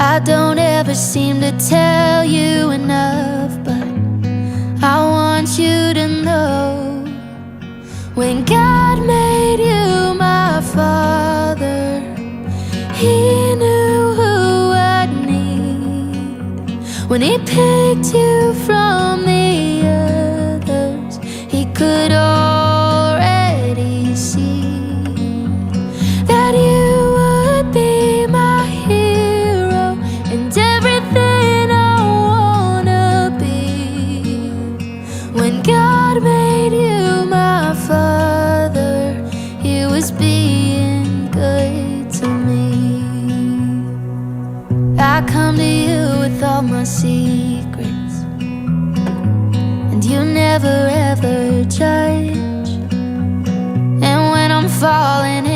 I don't ever seem to tell you enough, but I want you to know, when God made you my father, He knew who I'd need. When He picked you from the others, He could already see that you would be my hero and everything I wanna be. When God made you my father, He was being good to me. I come to you with all my secrets, and you never ever judge. And when I'm falling